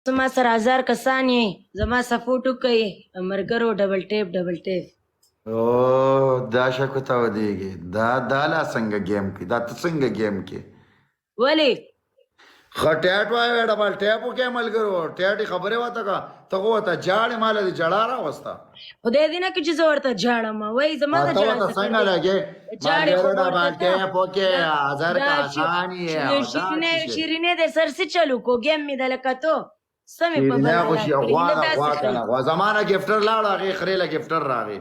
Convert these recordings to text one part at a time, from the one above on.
زما سره 1000 کسان یې زما سپورټ وکړئ ملګرو ډبل ټیپ او دا شکو ته ودیږي دا لا څنګه گیم کې دا ته څنګه گیم کې ولې خټیاټ وای ډبل ټیپ کې ملګرو ټیاټي خبره وته کا ته وته جاړې مال دي جړا را وستا خدای دې نه کې چې زه ورته جاړم وای زما ته ته څنګه لګي جاړې ډبل ټیپ کې 1000 کا آسانی ہے شیرینه دې سر سے چلو کو گیم می دلکاتو سمې په نه خوشي غوا زمانہ گیفټر لاړ هغه خریله گیفټر راغی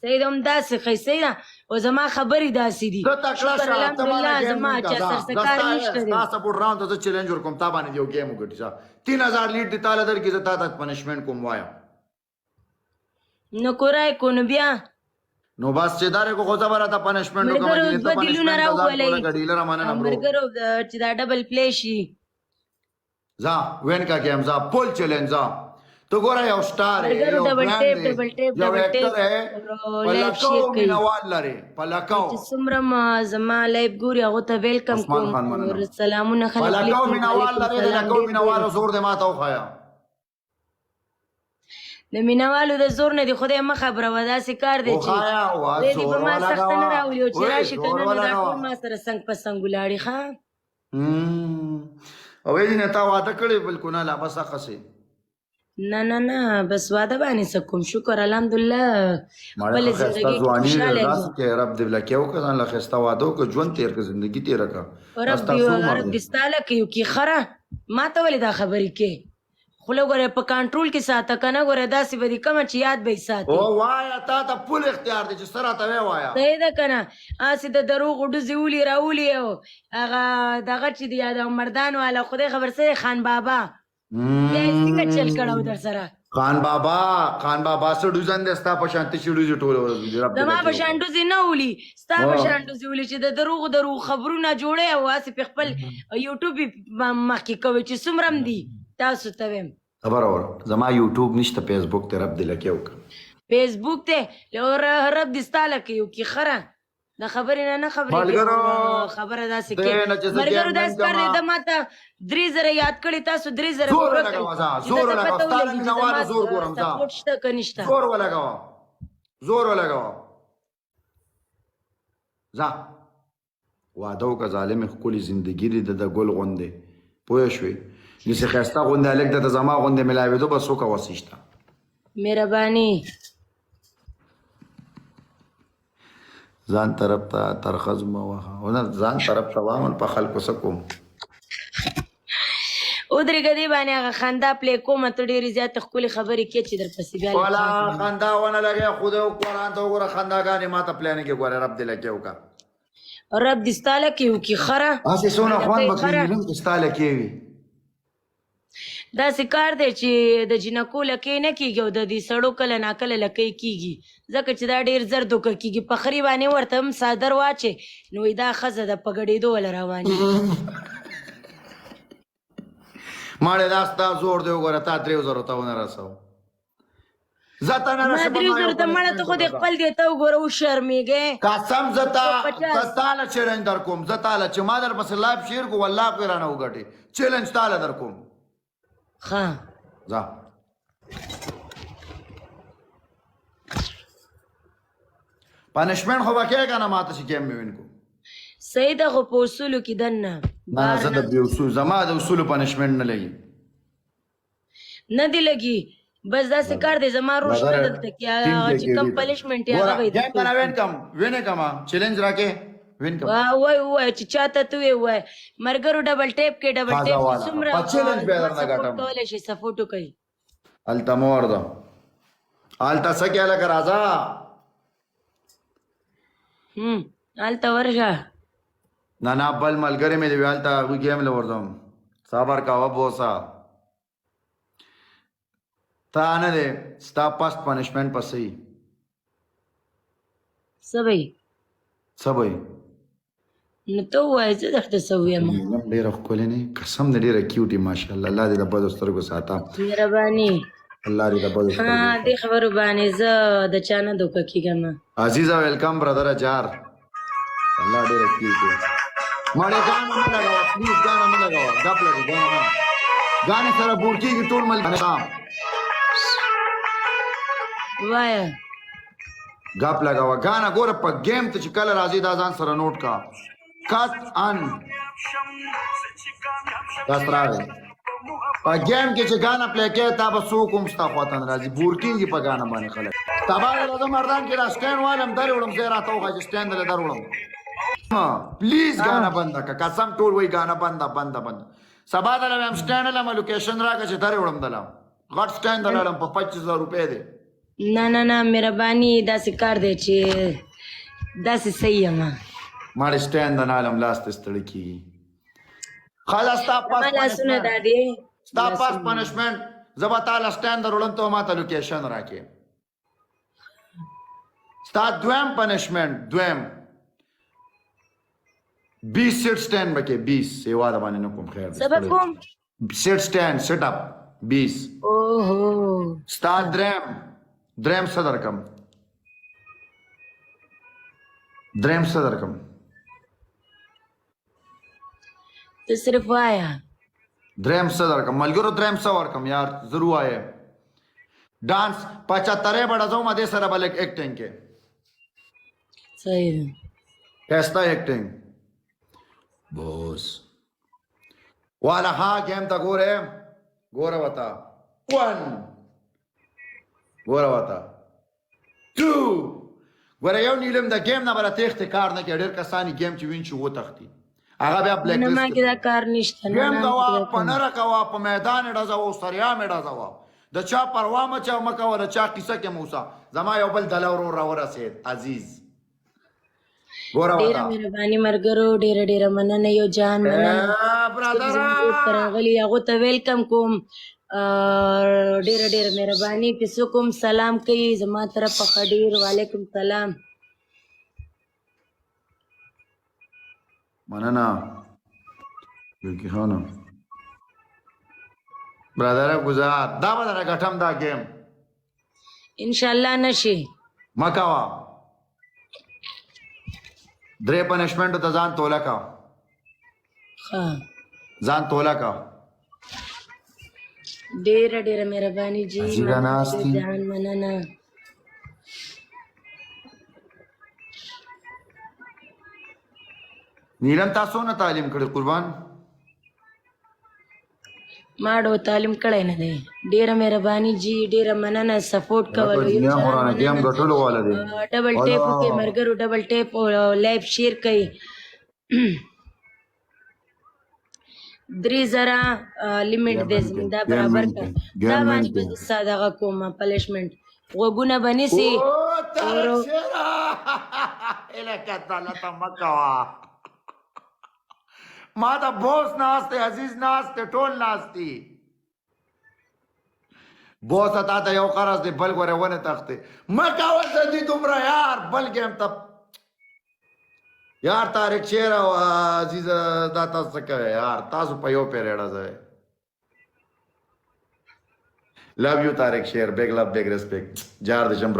سید هم داسې خی سید او زما خبرې داسې دي ته تکړه شه الحمدلله زما چې سرسکار نشته دی تاسو سپورټ راوند ته چیلنج ورکوم تا باندې یو گیم وګټی 3000 لیډ دی تعالی در کې زتا ته پنشمنت کوم وایم نو کورای کو نو بیا نو بس چې دار کو خو زبره ته پنشمنت کوم مرګرو ته بدلونه راولای ډیلر مانه نه برو مرګرو چې دا ډبل پلی شي za وین کا گیم za پول چیلنج za تو ګوره یو سٹار یو ډبل ټیپ پلکاو مینوال لري پلکاو چې څومره زما لایف ګوري هغه ته ویلکم کوم سلامونه خلک پلکاو مینوال لري پلکاو مینوال زور دې ماته وخایا د مینوالو د زور نه دی خدای مخ خبره ودا سي کار دی چې دې په ما سخت نه راولي چې راشي کنه نو دا ټول ما سره څنګه په څنګه ولاړی ښا او دې نه تا واده کړې بالکل نه لا بس خسي نه بس واده باندې سکم شکر الحمدلله بل زندگی خوشاله راس کې رب دې بلا کېو کزان لا خستا واده کو ژوند تیر کې زندگی تیر کا رب دې ستاله کې کی خره ما ته ولې دا خبرې کې خله غره په کنټرول کې ساته کنه غره داسې بدی کوم چې یاد به ساتي او وایا تا ته پول اختیار دي چې سره ته وایا صحیح ده کنه اسی د دروغ وډ زیولي راولي او هغه دغه چې دی د مردان والا خدای خبر سره خان بابا څنګه چل کړو در سره خان بابا سړو ځان دستا په شانتي شړو ټول دما په شانتو نه ولي ستا په شانتو ولي چې د دروغ خبرونه جوړه او اسی په خپل یوټیوب مخکې کوي چې سمرم دي تاسو ته ویم خبر اور زما یوټیوب نشته فیسبوک ته رب دې لکیو فیسبوک ته لور رب دې ستاله کیو کی خره دا خبرې نه خبره داسې کې مرګرو داس کار دې د ماته 3000 یاد کړی تاسو 3000 زور لګاو ستاره مینواله زور ګورم ځا پټشته کنيشته زور ولګاو ځا وادو کا ظالم خپل زندگی دې د ګل غوندې پوه شوي نسی خسته غونده الک د زما غونده ملاوي دو بس وکا وسیشتا مهرباني ځان طرف ته ترخص مو وها ونه ځان طرف ته وامن په خلکو سکوم او درې غدي باندې هغه خندا پلی کوم ته ډېری زیات خپل خبرې کې چې در پسې بیا ولا خندا ونه لګي خود او قران ته وګوره خنداګانې ماته پلان کې ګوره رب دې لګي وکا رب دې ستاله کې وکي خره اسې سونه خوان بکې ستاله کې وي دا سکار دی چې د جنکو لکې نه کېږي او د دې سړو کله ناکله لکۍ کېږي ځکه چې دا ډېر زر دوکه کېږي پخري باندې ورته هم څادر واچې نو دا ښځه د په ګډېدو وله روانې ماړې دا ستا زور دی وګوره تا 3000 ته ونه رسو زتا نه رسو 3000 ته مړه ته خو دې خپل دی ته وګوره وشرمېږې قسم زتا له چیلنج در کوم زتا له چې ما در پسې لایف شیر کو والله کوی رانه وګټې چیلنج تاله در کوم ها ځه پنشمنت خو وکړه کنه ماته چې کېم وین کو صحیح ده خو په اصولو کې دننه نه زه د اصول زما د اصول پنشمنت نه لګي نه دی لګي بس دا څه کار دی زما روش نه دلته کې چې کم پنشمنت یې هغه وي کنه وین کما چیلنج راکې وین کم وای چې چاته ته وای مرګرو ډبل ټیپ کې ډبل ټیپ سمره چیلنج به درنه غټم کولای شي سپورټ کوي التا موردا التا سکه لک راځه التا ورشه نه بل ملګری مې دی التا وی گیم لوردم صبر کا وبوسا تا نه دې ستا پاس پنشمنت پسې سبي نو ته وای زه درته سویم ډېر خپل نه قسم دې ډېر کیوټي ماشاءالله الله دې د بدو سترګو ساته مهرباني الله دې د بدو سترګو ها دې خبرو باندې زه د چانه دوکه کیږم عزیزا ویلکم برادر اجار الله دې کیوټي مړه ګان نه لگاو پلیز ګان نه لگاو غپ لګي ګان غانې سره بور کېږي ټول ملګري وایا ګپ لګوه ګانا ګوره په ګیم ته چې کله راځي دا ځان سره نوٹ کا کات ان داس راغی په ګیم کې چې ګانا پلی کوي تا به څوک هم ستا خواته نه راځي بور کېږي په ګانا باندې خلک تبا زه مردان کې را سټینډ والم درې وړم زه راته وښه چې سټینډ دلې در وړم پلیز ګانا بنده که قسم ټول وایي ګانا بنده سبا دله مې هم سټینډ لم لوکیشن راکړه چې درې وړم دلم غټ سټینډ دلړم په 25,000 روپۍ دی نه مهرباني داسې کار دی چې داسې صحیح یم ماړې سټینډ د نالم لاس ته ستړی کېږي ښه ستا لاسونه دا دی ستا پاس پنشمنټ زه به تاله سټینډ در وړم ته به ماته لوکیشن راکړې ستا دویم پنشمنټ دویم 20 سیټ سټینډ به کې 20 سیوا د باندې نه کوم خیر څه به کوم سیټ سټینډ سیټ اپ 20 اوهو ستا دریم څه درکم ته صرف وایا دریم څه درکم ملګرو دریم څه ورکم یار ضرور وایه ډانس 75 بڑا ځو ما دې سره بل ایکټینګ کې صحیح ده کیستا ایکټینګ بوس والا ها گیم تا ګوره وتا 1 ګوره وتا 2 ګوره یو نیلم د گیم نه بل تخت کار نه کې ډېر کسانی گیم چې وین چې و تختی هغه بیا بلیک نه ما کې دا کار نشته گیم کوا پنره کوا په میدان ډزاو سریا مې ډزاو د چا پروا مچا مکا ولا چا قصه کې موسی زما یو بل دلور ورسید عزیز ګوره وتا ډېره مهرباني مرګرو ډېره مننه یو جان مننه برادر راغلي هغه ته ویلکم کوم ډېره مهرباني پیسو کوم سلام کوي زما طرف څخه ډېر وعلیکم سلام مننه یوکی خانم برادر گزار دا بدره غټم دا گیم انشاءالله نشي مکوا درې پنشمنټ ته ځان توله کا ها ځان توله کا ډېره مهرباني جی عزیزه ناستی. جان مننه نیلم تاسو نه تعلیم کړی قربان ما ډو تعلیم کړی نه دی ډېره مهرباني جی ډېره مننه سپورټ کولو یو دنیا قرآن گیم غټولو والا دی ډبل ټیپ وکړئ مرګرو ډبل ټیپ لایف شیر کړئ 3,000 لیمټ دی دا برابر کړه دا باندې به ساده کوم پنشمنټ غوږونه بنسي ما دا بوس ناسته عزیز ناسته ټول ناستی بوس تا ته یو قرض دی بل غره ونه تخته مکا وسدي دومره یار بل گیم ته یار طارق شیر او عزیز دا تاسو کوي یار تاسو په یو پیریډ ځای لو یو طارق شیر بیگ لو بیگ ریسپیکٹ جار د شم